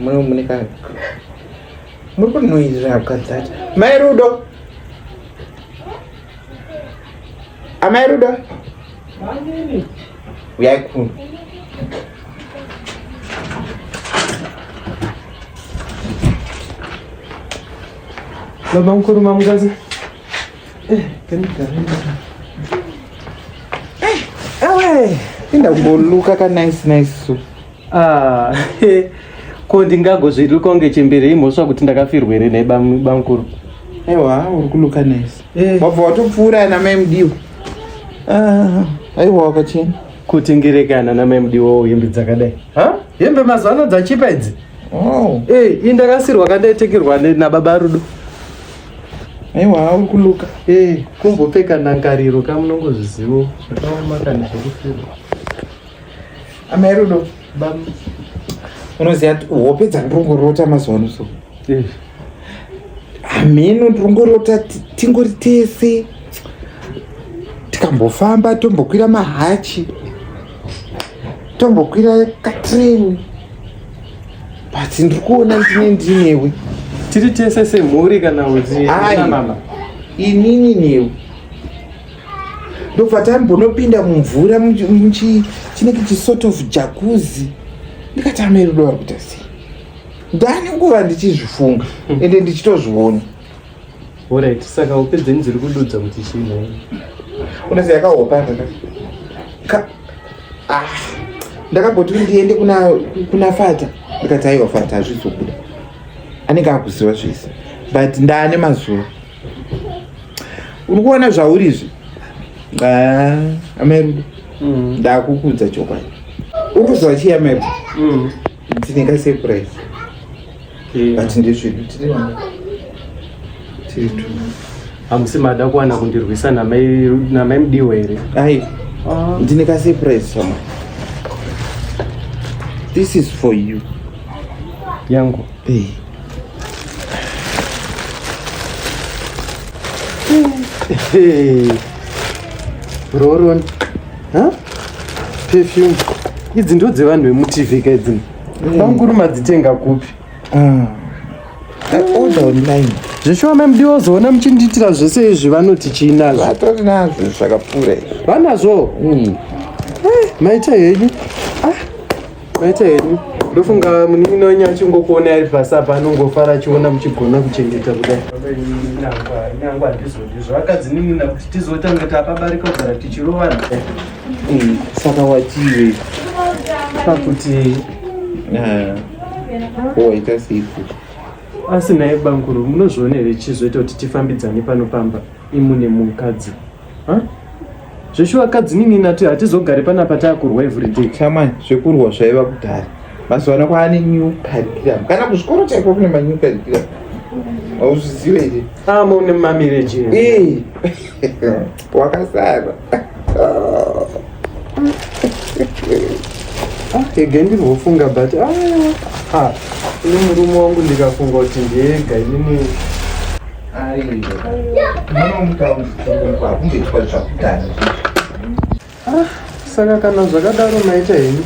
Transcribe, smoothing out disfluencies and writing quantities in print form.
Munomunika. Muri noizira kadzata. Mai Rudo. Amai Rudo. Mangini. Uyai kuno. Baba mkuru mamgazi. Inda kumboluka ka nice so. Ko ndingagozviri konge chembere imhosva kuti ndakafirwa here naye bamukuru. Aiwa uri kuluka nice. Wabva watopfuura namai Mudiwa. Aiwa wakachena. Kutengerekana namai Mudiwa hembe dzakadai. Hembe mazano dzachipa idzi. Indakasirwa kandaitengerwa nababa Rudo. Aiwa uri kuluka. Kumbopfeka ndangariro kamunongozvizivo zvakaoma kana zvekufirwa. Amai Rudo. Bam. Unoziva kuti hope dzandongorota mazuva ano so. Ameno ndongorota tingori tese. Tikambofamba tombokwira mahachi. Tombokwira katreni. But ndiri kuona ndinewe. Tiri tese semhuri kana kuti mama. Inini newe. Ndobva tambonopinda mumvura chinenge chisort of jacuzzi. Ndikati Amai Rudo vari kuita sei? Ndani nguva ndichizvifunga ende ndichitozviona. Alright, saka upedzeni dziri kududza kuti chini. Unoziva yakahopa ndakamboti ndiende kuna Fata. Ndikati aiwa Fata hazvizobuda. Anenge akuziva zvese. But ndaane mazuva. Uri kuona zvaurizvi? Amai Rudo. Ndakukudza chokwadi. Uri kuziva chii Amai Rudo? Tine ka surprise. But ndezvedu tiri tu. Hamusi mada kuwana kundirwisa namai Mudiwa here? Ndine ka surprise chama. This is for you. Yangu. Roron. Perfume. Idzi ndo dzevanhu vemuTV idzi. Bamukuru madzitenga kupi? Order online. Zveshuwa Amai Mudiwa ozoona muchindiitira zvese izvi vanoti chiinazvo. Vatori nazvo zvakapfuura izvi. Vanazvo? Maita henyu? Maita henyu? Ndofunga munin'ina achingokona ari pasi apa anongofara achiona muchigona kuchengeta kudai. Nyangwa ndizvo akadzinin'ina kuti tizotanga tapabarika kugara tichirovana. Saka watiwe pakuti waita seifu. Asi naye bamukuru munozviona here chizoita kuti tifambidzane panopamba imune mukadzi? Zveshuwa akadzinin'ina kuti hatizogari panapa taakurwa everyday. Chamani zvekurwa zvaiva kudhara. Mazuva ano kwaane new curriculum. Kana kuzvikoro chaiko kune ma new curriculum. Hauzvizive here? Mune mamireji. Wakasara. Ege ndinofunga but ine murume wangu ndikafunga kuti ndiyega inini munomutaundikungeitwa zvakudhara. Saka kana zvakadaro maita henyu.